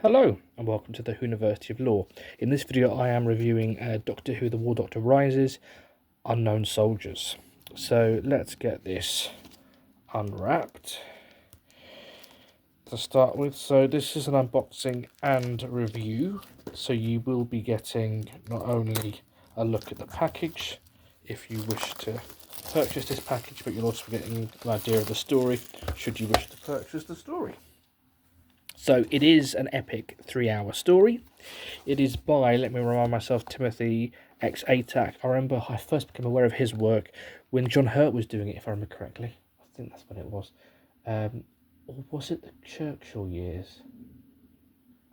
Hello and welcome to the University of Law. In this video I am reviewing Doctor Who The War Doctor Rises, Unknown Soldiers. So let's get this unwrapped to start with. So this is an unboxing and review, so you will be getting not only a look at the package if you wish to purchase this package, but you'll also be getting an idea of the story should you wish to purchase the story. So it is an epic 3-hour story. It is by, let me remind myself, Timothy X. Atack. I remember I first became aware of his work when John Hurt was doing it, if I remember correctly. I think that's when it was. Or was it the Churchill years?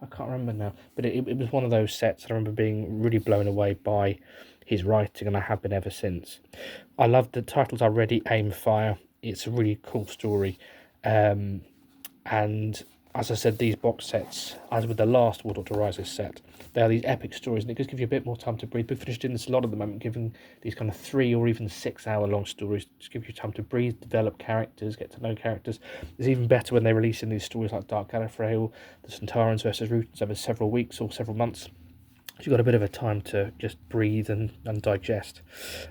I can't remember now. But it was one of those sets. I remember being really blown away by his writing, and I have been ever since. I love the titles are Ready, Aim, Fire. It's a really cool story. And as I said, these box sets, as with the last War Doctor Rises set, they are these epic stories, and it does give you a bit more time to breathe. We've finished doing this a lot at the moment, giving these kind of 3 or even 6 hour long stories to give you time to breathe, develop characters, get to know characters. It's even better when they release in these stories like Dark Gallifrey, the Centaurans versus Rootons over several weeks or several months. So you've got a bit of a time to just breathe and digest.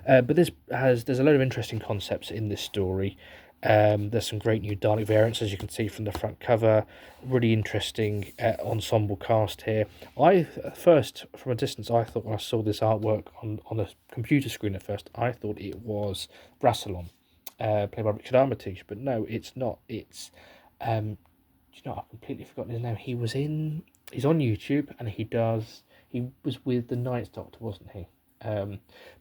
But there's a load of interesting concepts in this story. There's some great new Dalek variants, as you can see from the front cover. Really interesting ensemble cast here. I first, from a distance, I thought when I saw this artwork on the computer screen at first, I thought it was Rassilon, played by Richard Armitage, but no, it's not. It's do you know, I've completely forgotten his name. He's on YouTube, and he was with the Ninth Doctor, wasn't he?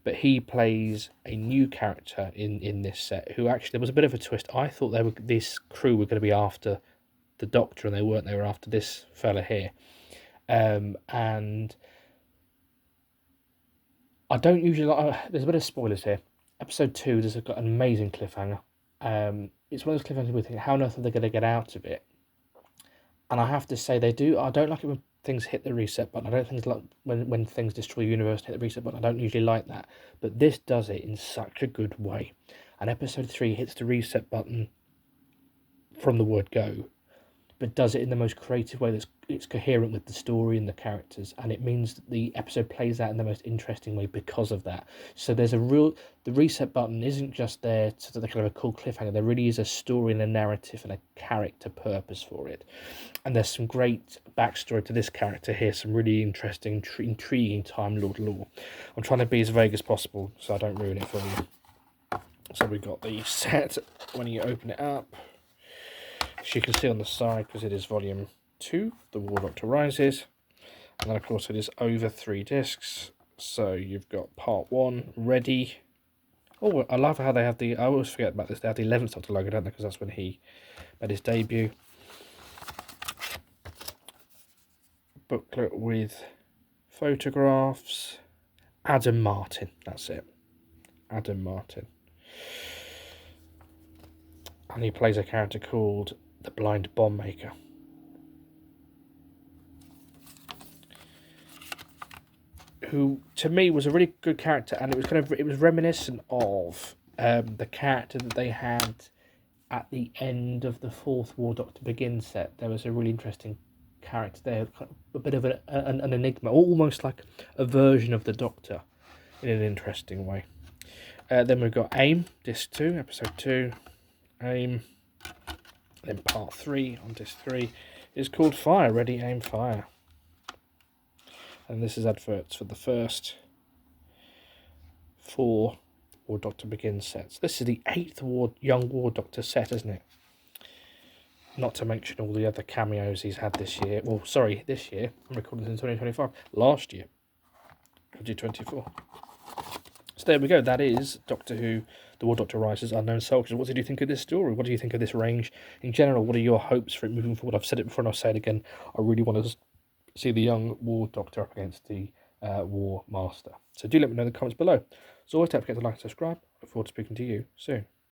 But he plays a new character in this set who actually, there was a bit of a twist. I thought this crew were going to be after the Doctor, and they weren't. They were after this fella here. And I don't usually like, there's a bit of spoilers here. Episode 2, there's got an amazing cliffhanger. It's one of those cliffhangers we think, how on earth are they going to get out of it? And I have to say, they do. I don't like it when things hit the reset button. I don't think it's like when things destroy the universe and hit the reset button. I don't usually like that. But this does it in such a good way. And episode 3 hits the reset button from the word go, but does it in the most creative way that's it's coherent with the story and the characters, and it means that the episode plays out in the most interesting way because of that. So there's the reset button isn't just there to the kind of a cool cliffhanger. There really is a story and a narrative and a character purpose for it. And there's some great backstory to this character here, some really interesting, intriguing Time Lord lore. I'm trying to be as vague as possible so I don't ruin it for you. So we've got the set when you open it up. As you can see on the side, because it is volume 2, The War Doctor Rises. And then, of course, it is over 3 discs. So you've got part 1, Ready. Oh, I love how they have I always forget about this. They have the 11th Doctor logo, don't they? Because that's when he made his debut. Booklet with photographs. Adam Martin, that's it. Adam Martin. And he plays a character called the Blind Bomb Maker. Who, to me, was a really good character, and it was reminiscent of the character that they had at the end of the 4th War Doctor Begins set. There was a really interesting character there, a bit of an enigma, almost like a version of the Doctor in an interesting way. Then we've got AIM, Disc 2, Episode 2, AIM. Then part 3 on disc 3 is called Fire, Ready, Aim, Fire. And this is adverts for the first 4 War Doctor Begins sets. This is the 8th Young War Doctor set, isn't it? Not to mention all the other cameos he's had this year. Well, sorry, this year. I'm recording this in 2025. Last year, 2024. So there we go. That is Doctor Who, The War Doctor Rises, Unknown Soldiers. What did you think of this story? What do you think of this range in general? What are your hopes for it moving forward? I've said it before and I'll say it again. I really want to see the young War Doctor up against the War Master. So do let me know in the comments below. As always, don't forget to like and subscribe. I look forward to speaking to you soon.